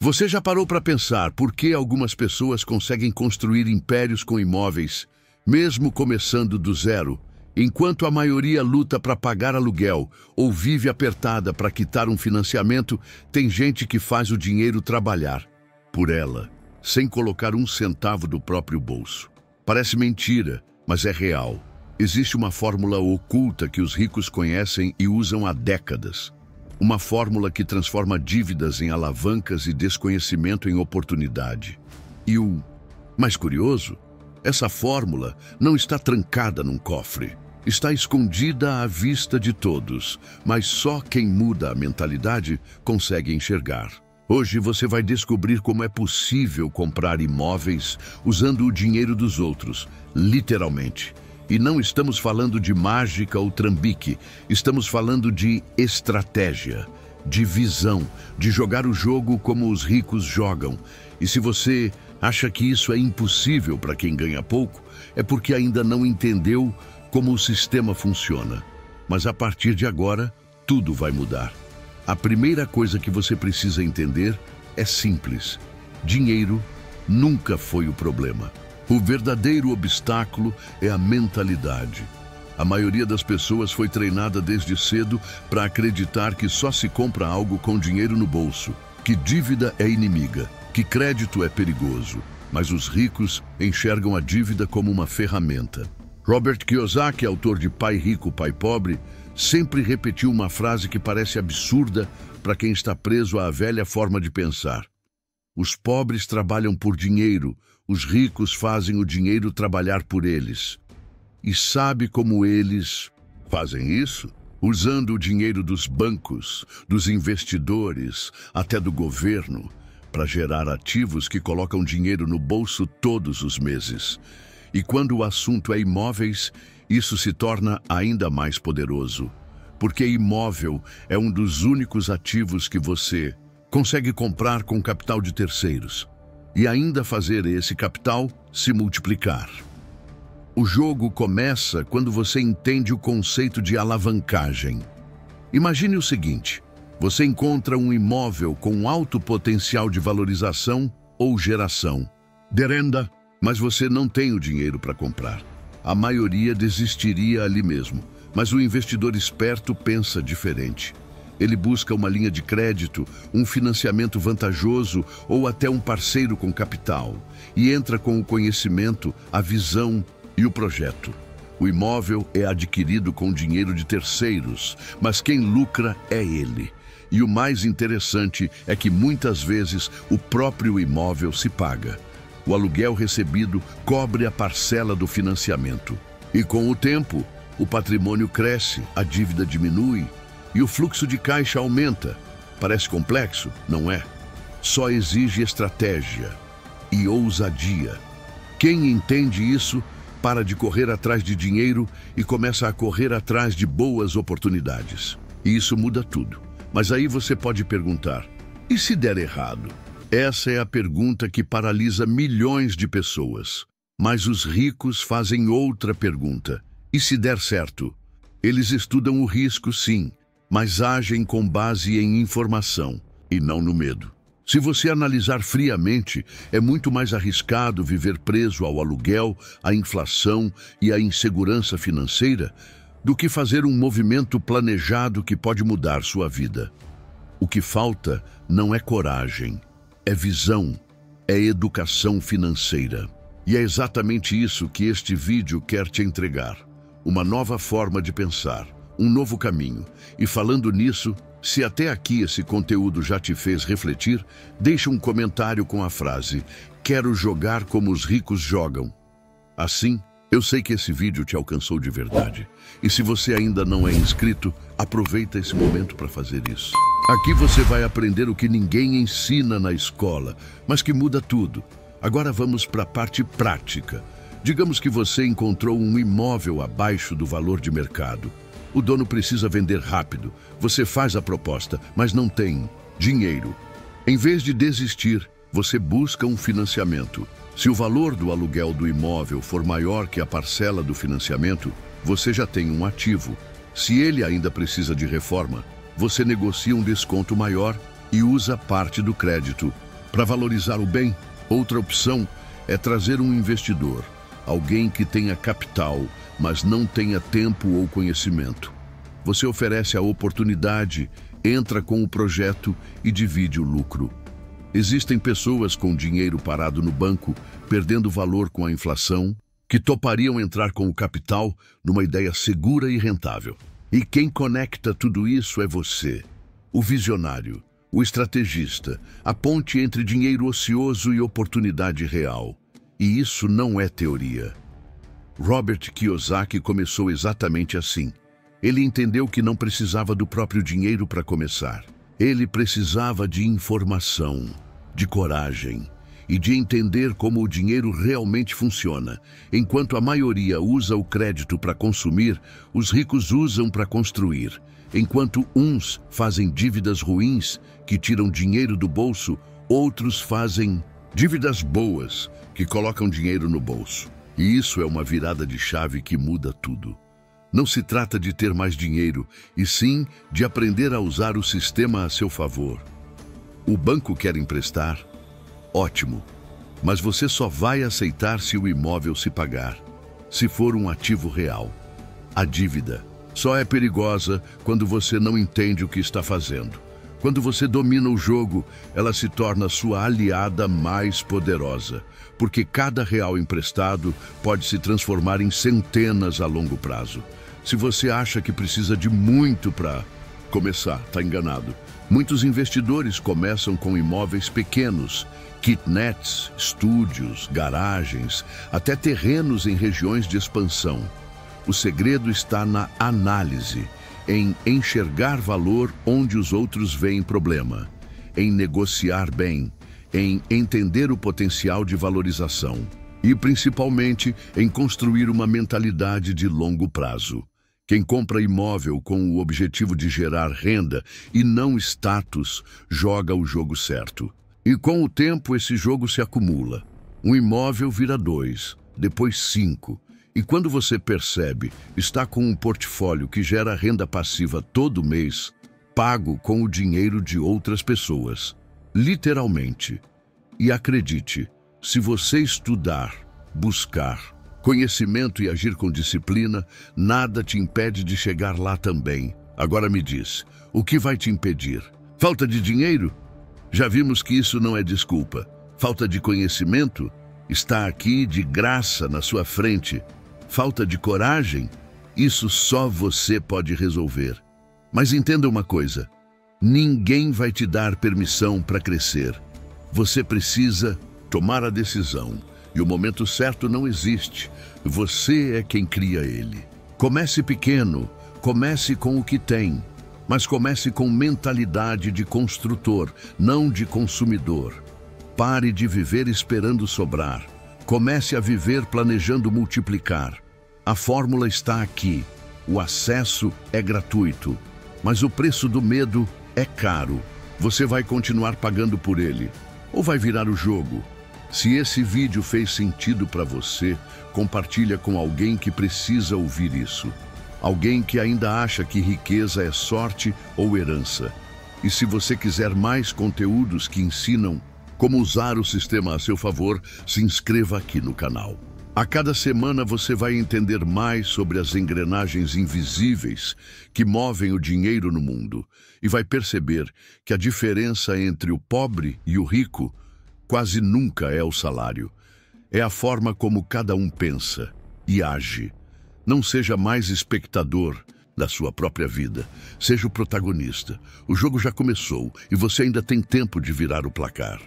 Você já parou para pensar por que algumas pessoas conseguem construir impérios com imóveis, mesmo começando do zero, enquanto a maioria luta para pagar aluguel ou vive apertada para quitar um financiamento? Tem gente que faz o dinheiro trabalhar por ela, sem colocar um centavo do próprio bolso. Parece mentira, mas é real. Existe uma fórmula oculta que os ricos conhecem e usam há décadas. Uma fórmula que transforma dívidas em alavancas e desconhecimento em oportunidade. E o mais curioso, essa fórmula não está trancada num cofre. Está escondida à vista de todos, mas só quem muda a mentalidade consegue enxergar. Hoje você vai descobrir como é possível comprar imóveis usando o dinheiro dos outros, literalmente. E não estamos falando de mágica ou trambique, estamos falando de estratégia, de visão, de jogar o jogo como os ricos jogam. E se você acha que isso é impossível para quem ganha pouco, é porque ainda não entendeu como o sistema funciona. Mas a partir de agora, tudo vai mudar. A primeira coisa que você precisa entender é simples: dinheiro nunca foi o problema. O verdadeiro obstáculo é a mentalidade. A maioria das pessoas foi treinada desde cedo para acreditar que só se compra algo com dinheiro no bolso, que dívida é inimiga, que crédito é perigoso. Mas os ricos enxergam a dívida como uma ferramenta. Robert Kiyosaki, autor de Pai Rico, Pai Pobre, sempre repetiu uma frase que parece absurda para quem está preso à velha forma de pensar. Os pobres trabalham por dinheiro, os ricos fazem o dinheiro trabalhar por eles. E sabe como eles fazem isso? Usando o dinheiro dos bancos, dos investidores, até do governo, para gerar ativos que colocam dinheiro no bolso todos os meses. E quando o assunto é imóveis, isso se torna ainda mais poderoso. Porque imóvel é um dos únicos ativos que você consegue comprar com capital de terceiros e ainda fazer esse capital se multiplicar. O jogo começa quando você entende o conceito de alavancagem. Imagine o seguinte: você encontra um imóvel com alto potencial de valorização ou geração de renda, mas você não tem o dinheiro para comprar. A maioria desistiria ali mesmo, mas o investidor esperto pensa diferente. Ele busca uma linha de crédito, um financiamento vantajoso ou até um parceiro com capital. E entra com o conhecimento, a visão e o projeto. O imóvel é adquirido com dinheiro de terceiros, mas quem lucra é ele. E o mais interessante é que muitas vezes o próprio imóvel se paga. O aluguel recebido cobre a parcela do financiamento. E com o tempo, o patrimônio cresce, a dívida diminui e o fluxo de caixa aumenta. Parece complexo? Não é. Só exige estratégia e ousadia. Quem entende isso, para de correr atrás de dinheiro e começa a correr atrás de boas oportunidades. E isso muda tudo. Mas aí você pode perguntar: e se der errado? Essa é a pergunta que paralisa milhões de pessoas. Mas os ricos fazem outra pergunta: e se der certo? Eles estudam o risco, sim, mas agem com base em informação e não no medo. Se você analisar friamente, é muito mais arriscado viver preso ao aluguel, à inflação e à insegurança financeira do que fazer um movimento planejado que pode mudar sua vida. O que falta não é coragem, é visão, é educação financeira. E é exatamente isso que este vídeo quer te entregar. Uma nova forma de pensar, um novo caminho. E falando nisso, se até aqui esse conteúdo já te fez refletir, deixa um comentário com a frase: quero jogar como os ricos jogam. Assim, eu sei que esse vídeo te alcançou de verdade. E se você ainda não é inscrito, aproveita esse momento para fazer isso. Aqui você vai aprender o que ninguém ensina na escola, mas que muda tudo. Agora vamos para a parte prática. Digamos que você encontrou um imóvel abaixo do valor de mercado. O dono precisa vender rápido. Você faz a proposta, mas não tem dinheiro. Em vez de desistir, você busca um financiamento. Se o valor do aluguel do imóvel for maior que a parcela do financiamento, você já tem um ativo. Se ele ainda precisa de reforma, você negocia um desconto maior e usa parte do crédito. Para valorizar o bem, outra opção é trazer um investidor, alguém que tenha capital, mas não tenha tempo ou conhecimento. Você oferece a oportunidade, entra com o projeto e divide o lucro. Existem pessoas com dinheiro parado no banco, perdendo valor com a inflação, que topariam entrar com o capital numa ideia segura e rentável. E quem conecta tudo isso é você, o visionário, o estrategista, a ponte entre dinheiro ocioso e oportunidade real. E isso não é teoria. Robert Kiyosaki começou exatamente assim. Ele entendeu que não precisava do próprio dinheiro para começar. Ele precisava de informação, de coragem e de entender como o dinheiro realmente funciona. Enquanto a maioria usa o crédito para consumir, os ricos usam para construir. Enquanto uns fazem dívidas ruins, que tiram dinheiro do bolso, outros fazem dívidas boas, que colocam dinheiro no bolso. E isso é uma virada de chave que muda tudo. Não se trata de ter mais dinheiro, e sim de aprender a usar o sistema a seu favor. O banco quer emprestar? Ótimo, mas você só vai aceitar se o imóvel se pagar, se for um ativo real. A dívida só é perigosa quando você não entende o que está fazendo. Quando você domina o jogo, ela se torna sua aliada mais poderosa, porque cada real emprestado pode se transformar em centenas a longo prazo. Se você acha que precisa de muito para começar, está enganado. Muitos investidores começam com imóveis pequenos, kitnets, estúdios, garagens, até terrenos em regiões de expansão. O segredo está na análise, em enxergar valor onde os outros veem problema, em negociar bem, em entender o potencial de valorização e, principalmente, em construir uma mentalidade de longo prazo. Quem compra imóvel com o objetivo de gerar renda e não status, joga o jogo certo. E com o tempo esse jogo se acumula. Um imóvel vira 2, depois 5. E quando você percebe, está com um portfólio que gera renda passiva todo mês, pago com o dinheiro de outras pessoas. Literalmente. E acredite, se você estudar, buscar conhecimento e agir com disciplina, nada te impede de chegar lá também. Agora me diz, o que vai te impedir? Falta de dinheiro? Já vimos que isso não é desculpa. Falta de conhecimento? Está aqui de graça na sua frente. Falta de coragem? Isso só você pode resolver. Mas entenda uma coisa, ninguém vai te dar permissão para crescer. Você precisa tomar a decisão. E o momento certo não existe. Você é quem cria ele. Comece pequeno, comece com o que tem, mas comece com mentalidade de construtor, não de consumidor. Pare de viver esperando sobrar. Comece a viver planejando multiplicar. A fórmula está aqui. O acesso é gratuito, mas o preço do medo é caro. Você vai continuar pagando por ele, ou vai virar o jogo? Se esse vídeo fez sentido para você, compartilha com alguém que precisa ouvir isso. Alguém que ainda acha que riqueza é sorte ou herança. E se você quiser mais conteúdos que ensinam como usar o sistema a seu favor, se inscreva aqui no canal. A cada semana você vai entender mais sobre as engrenagens invisíveis que movem o dinheiro no mundo e vai perceber que a diferença entre o pobre e o rico quase nunca é o salário. É a forma como cada um pensa e age. Não seja mais espectador da sua própria vida. Seja o protagonista. O jogo já começou e você ainda tem tempo de virar o placar.